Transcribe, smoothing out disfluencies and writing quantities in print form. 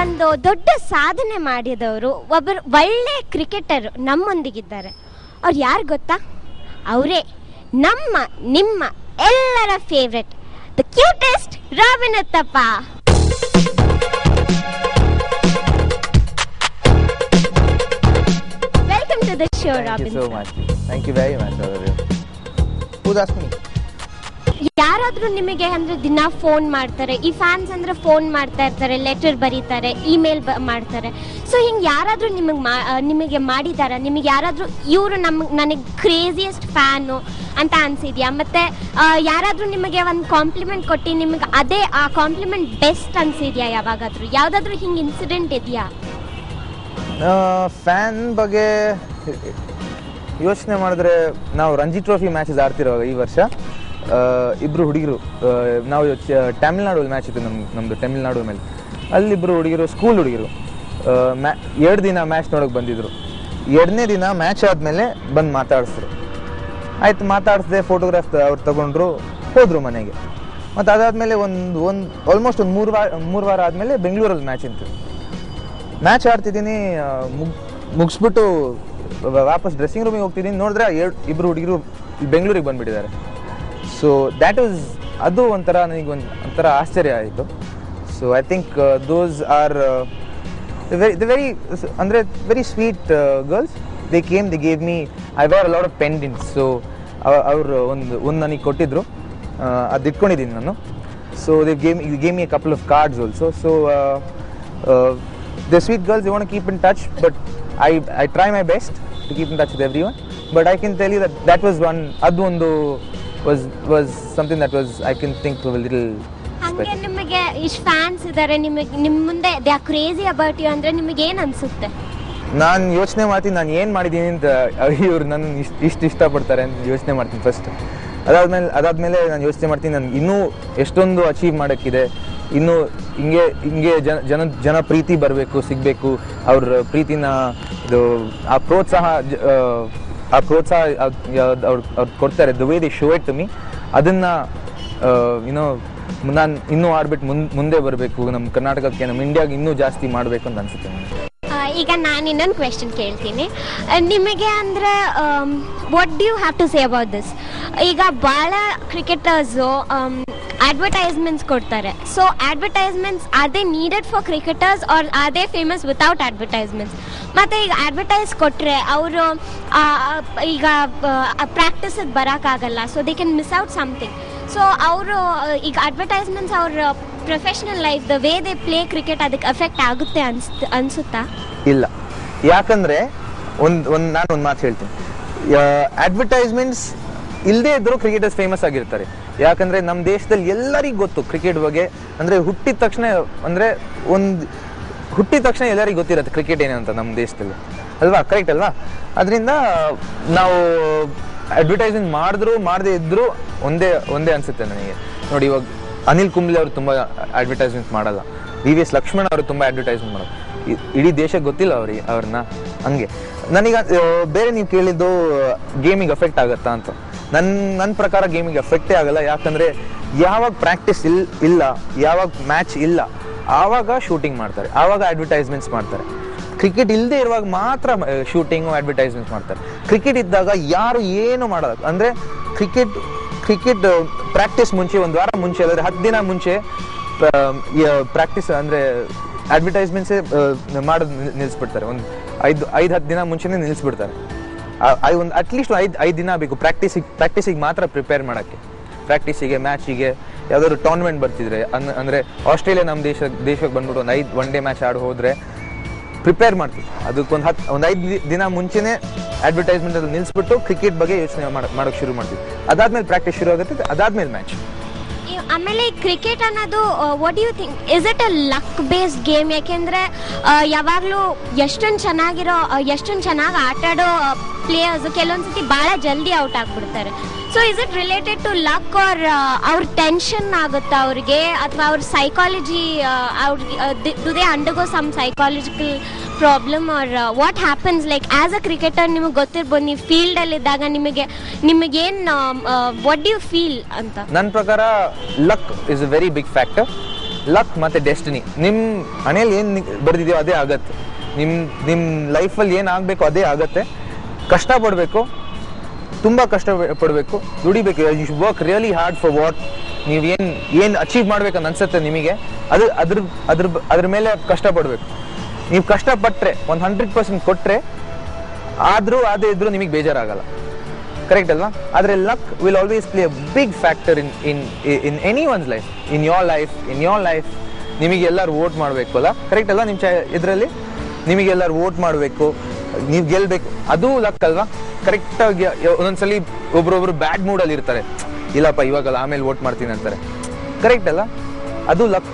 ಒಂದು ದೊಡ್ಡ ಸಾಧನೆ ಮಾಡಿದವರು ಒಬ್ಬರು ಒಳ್ಳೆ ಕ್ರಿಕೆಟರ್ ನಮ್ಮೊಂದಿಗಿದ್ದಾರೆ. ಅವ್ರು ಯಾರು ಗೊತ್ತಾ? ಅವರೇ ನಿಮ್ಮ ಎಲ್ಲರ favourite, the cutest Robin Uthappa. Welcome to the show Robin. Thank you so much. Thank you very much. Who's asking? ಯಾರಾದ್ರೂ ನಿಮಗೆ ಅಂದ್ರೆ ದಿನ ಫೋನ್ ಮಾಡ್ತಾರೆ, ಈ ಫ್ಯಾನ್ಸ್ ಅಂದ್ರೆ ಫೋನ್ ಮಾಡ್ತಾ ಇರ್ತಾರೆ, ಲೆಟರ್ ಬರೀತಾರೆ, ಇಮೇಲ್ ಮಾಡ್ತಾರೆ. ಸೊ ಹಿಂಗೆ ಯಾರಾದ್ರೂ ನಿಮಗೆ ಮಾಡಿದಾರ? ನಿಮಗೆ ಯಾರಾದ್ರೂ ಇವರು ನನಗೆ ಕ್ರೇಜಿಯೆಸ್ಟ್ ಫ್ಯಾನು ಅಂತ ಅನ್ಸಿದ್ಯಾ? ಮತ್ತೆ ಯಾರಾದ್ರೂ ನಿಮಗೆ ಒಂದು ಕಾಂಪ್ಲಿಮೆಂಟ್ ಕೊಟ್ಟು ನಿಮಗೆ ಅದೇ ಆ ಕಾಂಪ್ಲಿಮೆಂಟ್ ಬೆಸ್ಟ್ ಅನ್ಸಿದ್ಯಾ? ಯಾವಾಗಾದ್ರೂ ಯಾವ್ದಾದ್ರು ಹಿಂಗೆ ಇನ್ಸಿಡೆಂಟ್ ಇದೆಯಾ? ಫ್ಯಾನ್ ಬಗ್ಗೆ ಯೋಚನೆ ಮಾಡಿದ್ರೆ, ನಾವು ರಂಜಿ ಟ್ರೋಫಿ ಮ್ಯಾಚಸ್ ಆಡ್ತಿರುವಾಗ ಈ ವರ್ಷ ಇಬ್ಬರು ಹುಡುಗರು, ನಾವು ತಮಿಳ್ನಾಡಲ್ಲಿ ಮ್ಯಾಚ್ ಇತ್ತು ನಮ್ಮದು ತಮಿಳ್ನಾಡು ಮೇಲೆ. ಅಲ್ಲಿಬ್ಬರು ಹುಡುಗರು, ಸ್ಕೂಲ್ ಹುಡುಗರು, 2 ದಿನ ಮ್ಯಾಚ್ ನೋಡೋಕೆ ಬಂದಿದ್ರು. 2ನೇ ದಿನ ಮ್ಯಾಚ್ ಆದಮೇಲೆ ಬಂದು ಮಾತಾಡಿಸಿದ್ರು. ಆಯ್ತು, ಮಾತಾಡಿಸ್ದೆ, ಫೋಟೋಗ್ರಾಫ್ ಅವ್ರು ತಗೊಂಡ್ರು, ಹೋದರು ಮನೆಗೆ. ಮತ್ತು ಅದಾದಮೇಲೆ ಆಲ್ಮೋಸ್ಟ್ ಒಂದು 3 ವಾರ ಆದಮೇಲೆ ಬೆಂಗಳೂರಲ್ಲಿ ಮ್ಯಾಚ್ ಇತ್ತು. ಮ್ಯಾಚ್ ಆಡ್ತಿದ್ದೀನಿ, ಮುಗಿಸ್ಬಿಟ್ಟು ವಾಪಸ್ ಡ್ರೆಸ್ಸಿಂಗ್ ರೂಮಿಗೆ ಹೋಗ್ತಿದ್ದೀನಿ, ನೋಡಿದ್ರೆ ಇಬ್ಬರು ಹುಡುಗರು ಬೆಂಗಳೂರಿಗೆ ಬಂದುಬಿಟ್ಟಿದ್ದಾರೆ. ಸೊ ಅದು ನನಗೆ ಒಂಥರ ಆಶ್ಚರ್ಯ ಆಯಿತು. So I think those are very sweet girls. They gave me, I got a lot of pendants. So ಅವರು ಒಂದು ನನಗೆ ಕೊಟ್ಟಿದ್ರು, ಅದು ಇಟ್ಕೊಂಡಿದ್ದೀನಿ ನಾನು. So they gave me a couple of cards also. So the sweet girls, they want to keep in touch, but I try my best to keep in touch with everyone. But I can tell you that was one, adondu was something that was, I can think of a little special. Hange nimage ish fans idare, ನಿಮ್ಮ ಮುಂದೆ they are crazy about you ಅಂದ್ರೆ ನಿಮಗೆ ಏನು ಅನ್ಸುತ್ತೆ? ನಾನು ಯೋಚನೆ ಮಾಡ್ತೀನಿ, ನಾನು ಏನು ಮಾಡಿದ್ದೀನಿ ಅಂತ ಇವ್ರು ನನ್ನ ಇಷ್ಟಪಡ್ತಾರೆ ಅಂತ ಯೋಚನೆ ಮಾಡ್ತೀನಿ ಫಸ್ಟ್. ಅದಾದ್ಮೇಲೆ ನಾನು ಯೋಚನೆ ಮಾಡ್ತೀನಿ, ನನಗೆ ಇನ್ನೂ ಎಷ್ಟೊಂದು ಅಚೀವ್ ಮಾಡೋಕ್ಕಿದೆ, ಇನ್ನೂ ಹಿಂಗೆ ಜನ ಪ್ರೀತಿ ಬರಬೇಕು, ಸಿಗಬೇಕು. ಅವ್ರ ಪ್ರೀತಿನ ಆ ಪ್ರೋತ್ಸಾಹ ಅವ್ರು ಕೊಡ್ತಾರೆ, the way they show it to me. ಅದನ್ನು ನಾನು ಇನ್ನೂ ಆಡ್ಬಿಟ್ಟು ಮುಂದೆ ಬರಬೇಕು, ನಮ್ಮ ಕರ್ನಾಟಕಕ್ಕೆ, ನಮ್ಮ ಇಂಡಿಯಾಗೆ ಇನ್ನೂ ಜಾಸ್ತಿ ಮಾಡಬೇಕು ಅಂತ ಅನ್ಸುತ್ತೆ ನನಗೆ. ಈಗ ನಾನು ಇನ್ನೊಂದು ಕ್ವೆಶ್ಚನ್ ಕೇಳ್ತೀನಿ ನಿಮಗೆ. ಅಂದರೆ what do you have to say about this? ಈಗ ಭಾಳ ಕ್ರಿಕೆಟರ್ಸು advertisements ಕೊಡ್ತಾರೆ. So advertisements are they needed for cricketers or are they famous without advertisements? ಮತ್ತೆ ಈಗ ಅಡ್ವರ್ಟೈಸ್ ಕೊಟ್ಟರೆ ಅವರು ಈಗ ಪ್ರಾಕ್ಟೀಸಿಗೆ ಬರೋಕ್ಕಾಗಲ್ಲ, so they can miss out something. So ಅವರು ಈಗ ಅಡ್ವರ್ಟೈಸ್ಮೆಂಟ್ಸ್ ಅವ್ರ professional life, the way they play cricket, ಅದಕ್ಕೆ ಎಫೆಕ್ಟ್ ಆಗುತ್ತೆ ಅನ್ಸುತ್ತಾ? ಇಲ್ಲ, ಯಾಕಂದರೆ ನಾನು ಒಂದು ಮಾತು ಹೇಳ್ತೀನಿ. ಅಡ್ವರ್ಟೈಸ್ಮೆಂಟ್ಸ್ ಇಲ್ಲದೆ ಇದ್ದರೂ ಕ್ರಿಕೆಟರ್ಸ್ ಫೇಮಸ್ ಆಗಿರ್ತಾರೆ. ಯಾಕಂದರೆ ನಮ್ಮ ದೇಶದಲ್ಲಿ ಎಲ್ಲರಿಗೂ ಗೊತ್ತು ಕ್ರಿಕೆಟ್ ಬಗ್ಗೆ. ಅಂದರೆ ಹುಟ್ಟಿದ ತಕ್ಷಣ ಎಲ್ಲರಿಗೂ ಗೊತ್ತಿರುತ್ತೆ ಕ್ರಿಕೆಟ್ ಏನು ಅಂತ ನಮ್ಮ ದೇಶದಲ್ಲಿ, ಅಲ್ವಾ? ಕರೆಕ್ಟ್ ಅಲ್ವಾ? ಅದರಿಂದ ನಾವು ಅಡ್ವರ್ಟೈಸ್ಮೆಂಟ್ ಮಾಡಿದ್ರು ಮಾಡದೇ ಇದ್ದರೂ ಒಂದೇ ಅನಿಸುತ್ತೆ ನನಗೆ. ನೋಡಿ, ಇವಾಗ ಅನಿಲ್ ಕುಂಬ್ಳೆ ಅವರು ತುಂಬ ಅಡ್ವರ್ಟೈಸ್ಮೆಂಟ್ ಮಾಡಲ್ಲ, VVS ಲಕ್ಷ್ಮಣ್ ಅವರು ತುಂಬ ಅಡ್ವರ್ಟೈಸ್ಮೆಂಟ್ ಮಾಡೋದು, ಇಡೀ ದೇಶಕ್ಕೆ ಗೊತ್ತಿಲ್ಲ ಅವ್ರನ್ನ. ಹಂಗೆ ನನಗೆ ಬೇರೆ ನೀವು ಕೇಳಿದ್ದು ಗೇಮಿಗೆ ಎಫೆಕ್ಟ್ ಆಗುತ್ತಾ ಅಂತ. ನನ್ನ ಪ್ರಕಾರ ಗೇಮಿಗೆ ಎಫೆಕ್ಟೇ ಆಗಲ್ಲ. ಯಾಕಂದರೆ ಯಾವಾಗ ಪ್ರಾಕ್ಟೀಸ್ ಇಲ್ಲ, ಯಾವಾಗ ಮ್ಯಾಚ್ ಇಲ್ಲ, ಆವಾಗ ಶೂಟಿಂಗ್ ಮಾಡ್ತಾರೆ, ಆವಾಗ ಅಡ್ವರ್ಟೈಸ್ಮೆಂಟ್ಸ್ ಮಾಡ್ತಾರೆ. ಕ್ರಿಕೆಟ್ ಇಲ್ಲದೆ ಇರುವಾಗ ಮಾತ್ರ ಶೂಟಿಂಗು ಅಡ್ವರ್ಟೈಸ್ಮೆಂಟ್ಸ್ ಮಾಡ್ತಾರೆ. ಕ್ರಿಕೆಟ್ ಇದ್ದಾಗ ಯಾರು ಏನು ಮಾಡೋದು ಅಂದರೆ ಕ್ರಿಕೆಟ್ ಪ್ರಾಕ್ಟೀಸ್ ಮುಂಚೆ, 1 ವಾರ ಮುಂಚೆ, ಅಲ್ಲದ್ರೆ 10 ದಿನ ಮುಂಚೆ ಪ್ರಾಕ್ಟೀಸ್ ಅಂದರೆ ಅಡ್ವರ್ಟೈಸ್ಮೆಂಟ್ಸೇ ಮಾಡೋದು ನಿಲ್ಲಿಸ್ಬಿಡ್ತಾರೆ. ಒಂದು 5-10 ದಿನ ಮುಂಚೆನೇ ನಿಲ್ಲಿಸ್ಬಿಡ್ತಾರೆ. ಅಟ್ಲೀಸ್ಟ್ 5 ದಿನ ಬೇಕು ಪ್ರಾಕ್ಟೀಸಿಗೆ ಮಾತ್ರ ಪ್ರಿಪೇರ್ ಮಾಡೋಕ್ಕೆ. ಪ್ರಾಕ್ಟೀಸಿಗೆ, ಮ್ಯಾಚಿಗೆ, ಯಾವುದಾದ್ರು ಟೂರ್ನಮೆಂಟ್ ಬರ್ತಿದ್ರೆ, ಅಂದರೆ ಆಸ್ಟ್ರೇಲಿಯಾ ನಮ್ಮ ದೇಶಕ್ಕೆ ಬಂದ್ಬಿಟ್ಟು ಒಂದು 5 ಒನ್ ಡೇ ಮ್ಯಾಚ್ ಆಡಿ ಹೋದರೆ ಪ್ರಿಪೇರ್ ಮಾಡ್ತೀವಿ. ಅದಕ್ಕೊಂದು 5 ದಿನ ಮುಂಚೆನೇ ಅಡ್ವರ್ಟೈಸ್ಮೆಂಟ್ ಅದು ನಿಲ್ಲಿಸ್ಬಿಟ್ಟು ಕ್ರಿಕೆಟ್ ಬಗ್ಗೆ ಯೋಚನೆ ಮಾಡೋಕ್ಕೆ ಶುರು ಮಾಡ್ತೀವಿ. ಅದಾದ್ಮೇಲೆ ಪ್ರಾಕ್ಟೀಸ್ ಶುರು ಆಗುತ್ತೆ, ಅದಾದ್ಮೇಲೆ ಮ್ಯಾಚ್. ಆಮೇಲೆ ಕ್ರಿಕೆಟ್ ಅನ್ನೋದು what you think, is it a luck based game? ಯಾಕೆಂದರೆ ಯಾವಾಗಲೂ ಎಷ್ಟೊಂದು ಚೆನ್ನಾಗಿ ಆಟಾಡೋ ಪ್ಲೇಯರ್ಸು ಕೆಲವೊಂದ್ಸತಿ ಭಾಳ ಜಲ್ದಿ ಔಟ್ ಆಗಿಬಿಡ್ತಾರೆ. So is it related to luck or ಅವ್ರ ಟೆನ್ಷನ್ ಆಗುತ್ತಾ ಅವ್ರಿಗೆ, ಅಥವಾ ಅವ್ರ psychology, do they undergo some psychological problem or what happens? Like as a cricketer ನಿಮಗೆ ಗೊತ್ತಿರ್ಬೋದು, ನೀವು ಫೀಲ್ಡಲ್ಲಿದ್ದಾಗ ನಿಮಗೇನು ವಾಟ್ ಡು ಯು ಫೀಲ್ ಅಂತ? ನನ್ನ ಪ್ರಕಾರ luck is a very big factor. Luck ಮತ್ತು ಡೆಸ್ಟಿನಿ. ನಿಮ್ಮ ಹಣೆಯಲ್ಲಿ ಏನು ಬರೆದಿದೆಯೋ ಅದೇ ಆಗತ್ತೆ. ನಿಮ್ಮ ಲೈಫಲ್ಲಿ ಏನು ಆಗಬೇಕು ಅದೇ ಆಗತ್ತೆ. ಕಷ್ಟಪಡಬೇಕು, ತುಂಬ ಕಷ್ಟ ಪಡಬೇಕು, ದುಡಿಬೇಕು. You should work really hard for what ನೀವು ಏನು ಅಚೀವ್ ಮಾಡ್ಬೇಕಂತ ಅನ್ಸುತ್ತೆ ನಿಮಗೆ, ಅದ್ರ ಮೇಲೆ ಕಷ್ಟಪಡಬೇಕು. ನೀವು ಕಷ್ಟಪಟ್ಟರೆ 100% ಕೊಟ್ಟರೆ ಆದರೂ ಅದೇ ಇದ್ರೂ ನಿಮಗೆ ಬೇಜಾರಾಗಲ್ಲ. ಕರೆಕ್ಟ್ ಅಲ್ವಾ? ಆದರೆ luck will always play a big factor in any one's life, in your life. ನಿಮಗೆ ಎಲ್ಲರೂ ವೋಟ್ ಮಾಡಬೇಕು ಅಲ್ಲ? ಕರೆಕ್ಟ್ ಅಲ್ವಾ? ನಿಮ್ಮ ಇದರಲ್ಲಿ ನಿಮಗೆ ಎಲ್ಲರೂ ವೋಟ್ ಮಾಡಬೇಕು, ನೀವು ಗೆಲ್ಲಬೇಕು, ಅದು ಲಕ್ ಅಲ್ವಾ? ಕರೆಕ್ಟಾಗಿ ಒಂದೊಂದ್ಸಲಿ ಒಬ್ರೊಬ್ರು ಬ್ಯಾಡ್ ಮೂಡಲ್ಲಿ ಇರ್ತಾರೆ, ಇಲ್ಲಪ್ಪ ಇವಾಗಲ್ಲ ಆಮೇಲೆ ವೋಟ್ ಮಾಡ್ತೀನಿ ಅಂತಾರೆ. ಕರೆಕ್ಟ್ ಅಲ್ಲ? ಅದು ಲಕ್.